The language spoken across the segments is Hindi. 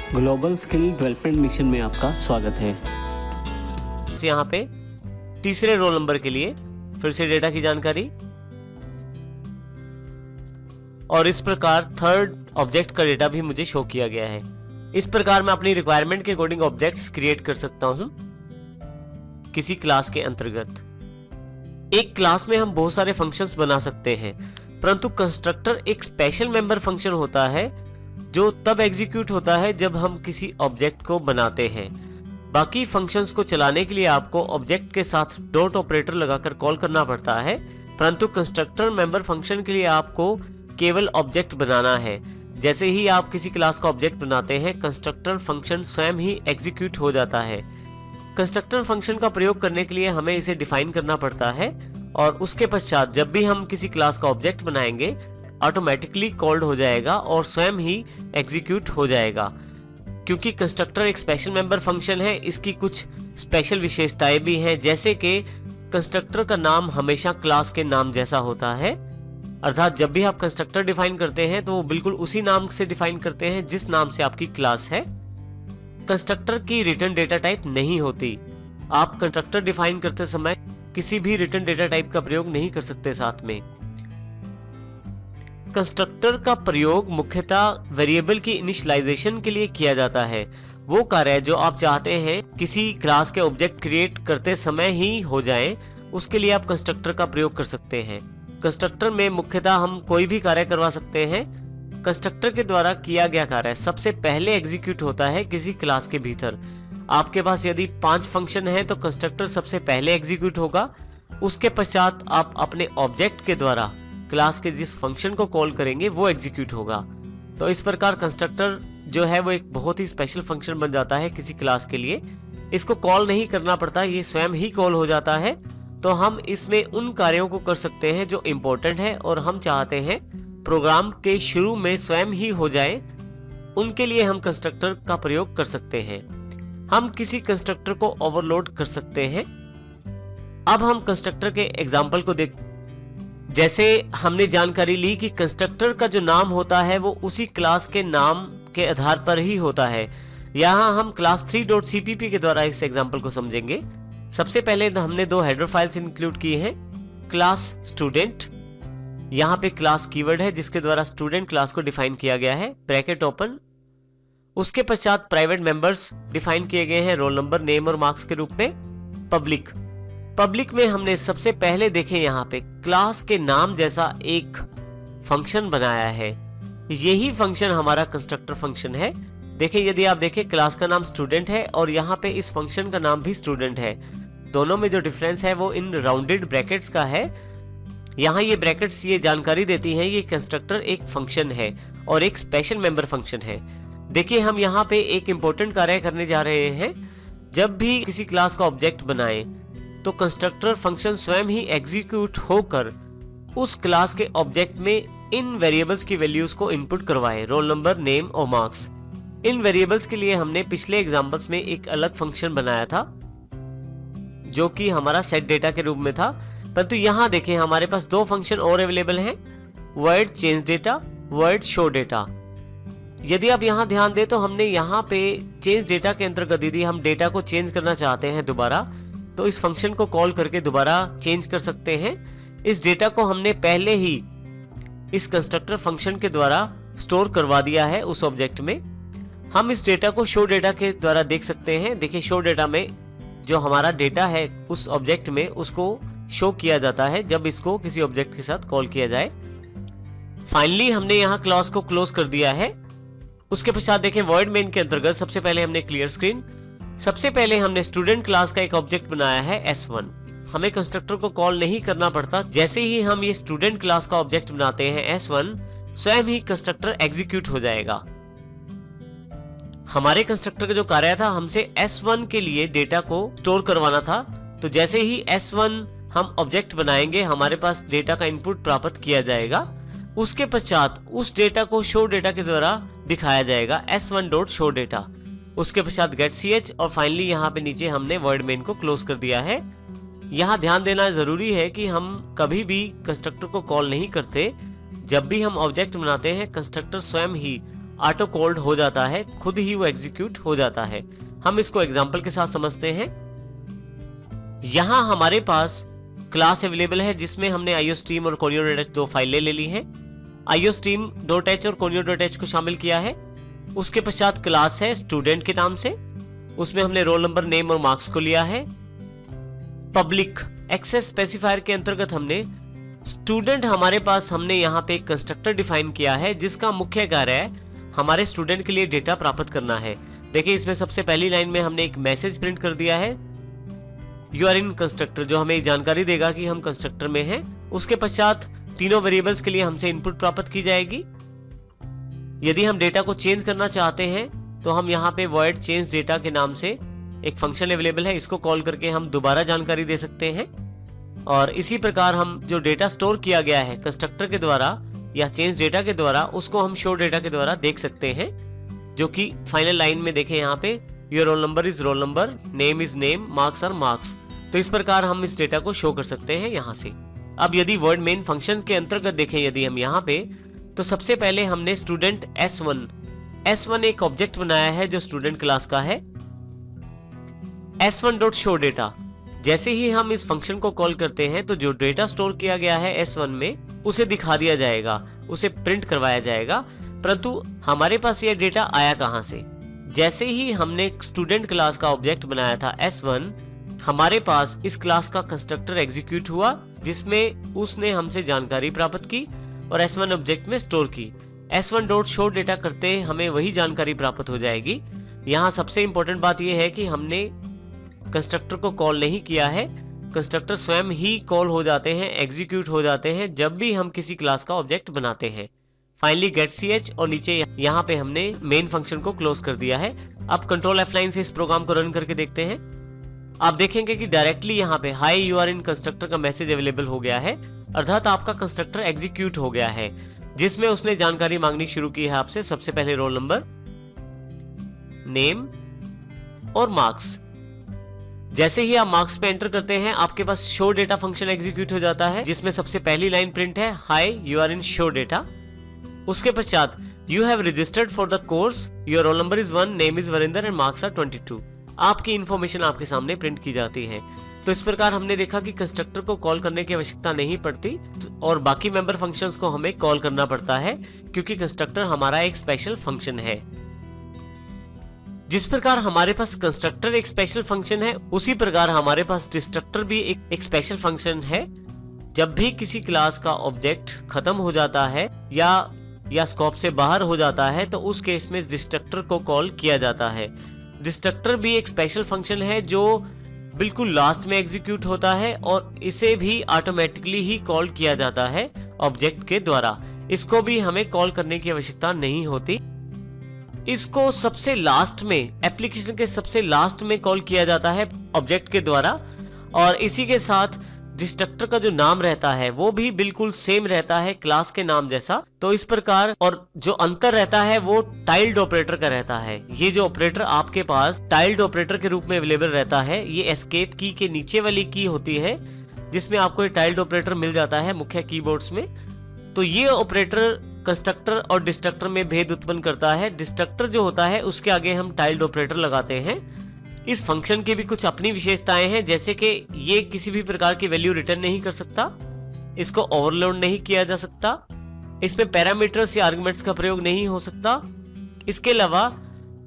ग्लोबल स्किल डेवलपमेंट मिशन में आपका स्वागत है। यहाँ पे तीसरे रोल नंबर के लिए फिर से डेटा की जानकारी, और इस प्रकार थर्ड ऑब्जेक्ट का डेटा भी मुझे शो किया गया है। इस प्रकार मैं अपनी रिक्वायरमेंट के अकॉर्डिंग ऑब्जेक्ट्स क्रिएट कर सकता हूं किसी क्लास के अंतर्गत। एक क्लास में हम बहुत सारे फंक्शंस बना सकते हैं, परंतु कंस्ट्रक्टर एक स्पेशल मेंबर फंक्शन होता है जो तब एग्जीक्यूट होता है जब हम किसी ऑब्जेक्ट को बनाते हैं। बाकी फंक्शंस को चलाने के लिए आपको ऑब्जेक्ट के साथ डॉट ऑपरेटर लगाकर कॉल करना पड़ता है, परंतु कंस्ट्रक्टर मेंबर फंक्शन के लिए आपको केवल ऑब्जेक्ट बनाना है। जैसे ही आप किसी क्लास का ऑब्जेक्ट बनाते हैं, कंस्ट्रक्टर फंक्शन स्वयं ही एग्जीक्यूट हो जाता है। कंस्ट्रक्टर फंक्शन का प्रयोग करने के लिए हमें इसे डिफाइन करना पड़ता है, और उसके पश्चात जब भी हम किसी क्लास का ऑब्जेक्ट बनाएंगे ऑटोमेटिकली कॉल्ड हो जाएगा और स्वयं ही एग्जीक्यूट हो जाएगा। क्योंकि कंस्ट्रक्टर एक स्पेशल मेंबर फंक्शन है, इसकी कुछ स्पेशल विशेषताएं भी हैं, जैसे कि कंस्ट्रक्टर का नाम हमेशा क्लास के नाम जैसा होता है। अर्थात जब भी आप कंस्ट्रक्टर डिफाइन करते हैं तो वो बिल्कुल उसी नाम से डिफाइन करते हैं जिस नाम से आपकी क्लास है। कंस्ट्रक्टर की रिटर्न डेटा टाइप नहीं होती। आप कंस्ट्रक्टर डिफाइन करते समय किसी भी रिटर्न डेटा टाइप का प्रयोग नहीं कर सकते। साथ में कंस्ट्रक्टर का प्रयोग मुख्यतः वेरिएबल की इनिशियलाइजेशन के लिए किया जाता है। वो कार्य जो आप चाहते हैं किसी क्लास के ऑब्जेक्ट क्रिएट करते समय ही हो जाए, उसके लिए आप कंस्ट्रक्टर का प्रयोग कर सकते हैं। कंस्ट्रक्टर में मुख्यतः हम कोई भी कार्य करवा सकते हैं। कंस्ट्रक्टर के द्वारा किया गया कार्य सबसे पहले एग्जीक्यूट होता है किसी क्लास के भीतर। आपके पास यदि 5 फंक्शन है तो कंस्ट्रक्टर सबसे पहले एग्जीक्यूट होगा। उसके पश्चात आप अपने ऑब्जेक्ट के द्वारा क्लास के जिस फंक्शन को कॉल करेंगे वो एग्जीक्यूट होगा। तो इस प्रकार कंस्ट्रक्टर जो है वो एक बहुत ही स्पेशल फंक्शन बन जाता है किसी क्लास के लिए। इसको कॉल नहीं करना पड़ता, ये स्वयं ही कॉल हो जाता है। तो हम इसमें उन कार्यों को कर सकते हैं जो इम्पोर्टेंट है और हम चाहते हैं प्रोग्राम के शुरू में स्वयं ही हो जाए, उनके लिए हम कंस्ट्रक्टर का प्रयोग कर सकते हैं। हम किसी कंस्ट्रक्टर को ओवरलोड कर सकते हैं। अब हम कंस्ट्रक्टर के एग्जाम्पल को देख, जैसे हमने जानकारी ली कि कंस्ट्रक्टर का जो नाम होता है वो उसी क्लास के नाम के आधार पर ही होता है। यहाँ हम क्लास 3.cpp के द्वारा इस एग्जाम्पल को समझेंगे। सबसे पहले हमने 2 हेडर फाइल्स इंक्लूड की हैं। क्लास स्टूडेंट, यहाँ पे क्लास कीवर्ड है जिसके द्वारा स्टूडेंट क्लास को डिफाइन किया गया है, ब्रैकेट ओपन। उसके पश्चात प्राइवेट मेंबर्स डिफाइन किए गए हैं रोल नंबर, नेम और मार्क्स के रूप में। पब्लिक में हमने सबसे पहले देखें यहाँ पे क्लास के नाम जैसा एक फंक्शन बनाया है। यही फंक्शन हमारा कंस्ट्रक्टर फंक्शन है। देखिए, यदि आप देखें क्लास का नाम स्टूडेंट है और यहाँ पे इस फंक्शन का नाम भी स्टूडेंट है। दोनों में जो डिफरेंस है वो इन राउंडेड ब्रैकेट्स का है। यहाँ ये ब्रैकेट्स ये जानकारी देती हैं ये कंस्ट्रक्टर एक फंक्शन है और एक स्पेशल मेंबर फंक्शन है। देखिए, हम यहाँ पे एक इंपॉर्टेंट कार्य करने जा रहे हैं। जब भी किसी क्लास का ऑब्जेक्ट बनाएं तो कंस्ट्रक्टर फंक्शन स्वयं ही एग्जीक्यूट होकर उस क्लास के ऑब्जेक्ट में इन वेरिएबल्स की वैल्यूज को इनपुट करवाए, रोल नंबर, नेम और मार्क्स। इन वेरिएबल्स के लिए हमने पिछले एग्जांपल्स में एक अलग फंक्शन बनाया था जो कि हमारा सेट डेटा के रूप में था, परंतु यहाँ देखें हमारे पास 2 फंक्शन और अवेलेबल हैं, word change data, word show data. यदि आप यहाँ ध्यान दें तो हमने यहाँ पे चेंज डेटा के अंतर्गत यदि हम डेटा को चेंज करना चाहते हैं दोबारा, तो इस फंक्शन को कॉल करके दोबारा चेंज कर सकते हैं। इस डेटा को हमने पहले ही इस कंस्ट्रक्टर फंक्शन के द्वारा स्टोर करवा दिया है उस ऑब्जेक्ट में। हम इस डेटा को शो डेटा के द्वारा देख सकते हैं। देखिए, शो डेटा में जो हमारा डेटा है उस ऑब्जेक्ट में उसको शो किया जाता है जब इसको किसी ऑब्जेक्ट के साथ कॉल किया जाए। फाइनली हमने यहाँ क्लास को क्लोज कर दिया है। उसके पश्चात देखें वर्ड मेन के अंतर्गत सबसे पहले हमने क्लियर स्क्रीन। सबसे पहले हमने स्टूडेंट क्लास का एक ऑब्जेक्ट बनाया है S1। हमें कंस्ट्रक्टर को कॉल नहीं करना पड़ता। जैसे ही हम ये स्टूडेंट क्लास का ऑब्जेक्ट बनाते हैं S1, स्वयं ही कंस्ट्रक्टर एग्जीक्यूट हो जाएगा। हमारे कंस्ट्रक्टर का जो कार्य था हमसे S1 के लिए डेटा को स्टोर करवाना था। तो जैसे ही S1 हम ऑब्जेक्ट बनाएंगे हमारे पास डेटा का इनपुट प्राप्त किया जाएगा। उसके पश्चात उस डेटा को शो डेटा के द्वारा दिखाया जाएगा, S1.showData। उसके पश्चात getch और फाइनली यहाँ पे नीचे हमने वर्ड मेन को क्लोज कर दिया है। यहाँ ध्यान देना जरूरी है कि हम कभी भी कंस्ट्रक्टर को कॉल नहीं करते। जब भी हम ऑब्जेक्ट बनाते हैं कंस्ट्रक्टर स्वयं ही ऑटो कॉल्ड हो जाता है, खुद ही वो एग्जीक्यूट हो जाता है। हम इसको एग्जांपल के साथ समझते हैं। यहां हमारे पास क्लास अवेलेबल है जिसमें हमने iostream और conio.h दो फाइलें ले ली हैं। iostream.h और conio.h को शामिल किया है। उसके पश्चात क्लास है स्टूडेंट के नाम से, उसमें हमने रोल नंबर, नेम और मार्क्स को लिया है। पब्लिक एक्सेस स्पेसिफायर के अंतर्गत हमने स्टूडेंट, हमारे पास हमने यहाँ पे एक कंस्ट्रक्टर डिफाइन किया है जिसका मुख्य कार्य है हमारे स्टूडेंट के लिए डेटा प्राप्त करना है। देखिए इसमें सबसे पहली लाइन में हमने एक मैसेज प्रिंट कर दिया है, यू आर इन कंस्ट्रक्टर, जो हमें जानकारी देगा कि हम कंस्ट्रक्टर में हैं। उसके पश्चात तीनों वेरिएबल्स के लिए हमसे इनपुट प्राप्त की जाएगी। यदि हम डेटा को चेंज करना चाहते हैं तो हम यहाँ पे void change data के नाम से एक फंक्शन अवेलेबल है, इसको कॉल करके हम दोबारा जानकारी दे सकते हैं। और इसी प्रकार हम जो डेटा स्टोर किया गया है कंस्ट्रक्टर के द्वारा या चेंज डेटा के द्वारा, उसको हम शो डेटा के द्वारा देख सकते हैं, जो कि फाइनल लाइन में देखें यहाँ पे your roll number is roll number, name is name, marks are marks. तो इस प्रकार हम इस डेटा को शो कर सकते हैं यहाँ से। अब यदि वर्ड मेन फंक्शन के अंतर्गत देखें, यदि हम यहाँ पे, तो सबसे पहले हमने स्टूडेंट S1 एक ऑब्जेक्ट बनाया है जो स्टूडेंट क्लास का है। S1.showData, जैसे ही हम इस फंक्शन को कॉल करते हैं तो जो डेटा स्टोर किया गया है S1 में उसे दिखा दिया जाएगा, उसे प्रिंट करवाया जाएगा। परंतु हमारे पास यह डेटा आया कहां से? जैसे ही हमने स्टूडेंट क्लास का ऑब्जेक्ट बनाया था S1, हमारे पास इस क्लास का कंस्ट्रक्टर एग्जीक्यूट हुआ जिसमें उसने हमसे जानकारी प्राप्त की और S1 ऑब्जेक्ट में स्टोर की। S1.showData करते हमें वही जानकारी प्राप्त हो जाएगी। यहाँ सबसे इंपॉर्टेंट बात यह है कि हमने कंस्ट्रक्टर को कॉल नहीं किया है, कंस्ट्रक्टर स्वयं ही कॉल हो जाते हैं, एग्जीक्यूट हो जाते हैं जब भी हम किसी क्लास का ऑब्जेक्ट बनाते हैं। फाइनली गेट ch और नीचे यहाँ पे हमने मेन फंक्शन को क्लोज कर दिया है। अब कंट्रोल F9 से इस प्रोग्राम को रन करके देखते हैं। आप देखेंगे कि डायरेक्टली यहाँ पे hi you are in constructor का मैसेज अवेलेबल हो गया है, अर्थात आपका कंस्ट्रक्टर एग्जीक्यूट हो गया है, जिसमें उसने जानकारी मांगनी शुरू की है आपसे। सबसे पहले रोल नंबर, नेम और मार्क्स। जैसे ही आप मार्क्स पे एंटर करते हैं आपके पास शो डेटा फंक्शन एग्जीक्यूट हो जाता है, जिसमें सबसे पहली लाइन प्रिंट है hi you are in show data. उसके पश्चात you have registered for the course, your roll number is 1, name is Varinder and marks are 22। आपकी इंफॉर्मेशन आपके सामने प्रिंट की जाती है। तो इस प्रकार हमने देखा कि कंस्ट्रक्टर को कॉल करने की आवश्यकता नहीं पड़ती और बाकी मेंबर फंक्शंस को हमें कॉल करना पड़ता है, क्योंकि कंस्ट्रक्टर हमारा एक स्पेशल फंक्शन है। जिस प्रकार हमारे पास कंस्ट्रक्टर एक स्पेशल फंक्शन है, उसी प्रकार हमारे पास डिस्ट्रक्टर भी एक स्पेशल फंक्शन है। जब भी किसी क्लास का ऑब्जेक्ट खत्म हो जाता है या स्कोप से बाहर हो जाता है तो उस केस में डिस्ट्रक्टर को कॉल किया जाता है। डिस्ट्रक्टर भी एक स्पेशल फंक्शन है जो बिल्कुल लास्ट में एग्जीक्यूट होता है और इसे भी ऑटोमेटिकली ही कॉल किया जाता है ऑब्जेक्ट के द्वारा। इसको भी हमें कॉल करने की आवश्यकता नहीं होती। इसको सबसे लास्ट में, एप्लीकेशन के सबसे लास्ट में कॉल किया जाता है ऑब्जेक्ट के द्वारा, और इसी के साथ डिस्ट्रक्टर का जो नाम रहता है वो भी बिल्कुल सेम रहता है क्लास के नाम जैसा। तो इस प्रकार, और जो अंतर रहता है वो टाइल्ड ऑपरेटर का रहता है। ये जो ऑपरेटर आपके पास टाइल्ड ऑपरेटर के रूप में अवेलेबल रहता है, ये एस्केप की के नीचे वाली की होती है, जिसमें आपको ये टाइल्ड ऑपरेटर मिल जाता है मुख्य कीबोर्ड्स में। तो ये ऑपरेटर कंस्ट्रक्टर और डिस्ट्रक्टर में भेद उत्पन्न करता है। डिस्ट्रक्टर जो होता है उसके आगे हम टाइल्ड ऑपरेटर लगाते हैं। इस फंक्शन की भी कुछ अपनी विशेषताएं हैं, जैसे कि ये किसी भी प्रकार की वैल्यू रिटर्न नहीं कर सकता, इसको ओवरलोड नहीं किया जा सकता, इसमें पैरामीटर्स या आर्गुमेंट्स का प्रयोग नहीं हो सकता। इसके अलावा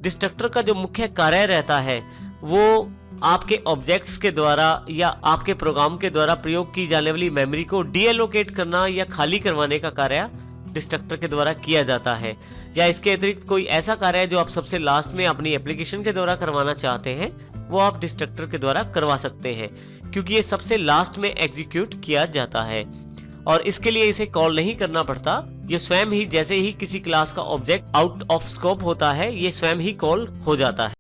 डिस्ट्रक्टर का जो मुख्य कार्य रहता है वो आपके ऑब्जेक्ट्स के द्वारा या आपके प्रोग्राम के द्वारा प्रयोग की जाने वाली मेमोरी को डीएलोकेट करना या खाली करवाने का कार्य डिस्ट्रक्टर के द्वारा किया जाता है। या इसके अतिरिक्त कोई ऐसा कार्य जो आप सबसे लास्ट में अपनी एप्लीकेशन के द्वारा करवाना चाहते हैं वो आप डिस्ट्रक्टर के द्वारा करवा सकते हैं, क्योंकि ये सबसे लास्ट में एग्जीक्यूट किया जाता है और इसके लिए इसे कॉल नहीं करना पड़ता। ये स्वयं ही, जैसे ही किसी क्लास का ऑब्जेक्ट आउट ऑफ स्कोप होता है, ये स्वयं ही कॉल हो जाता है।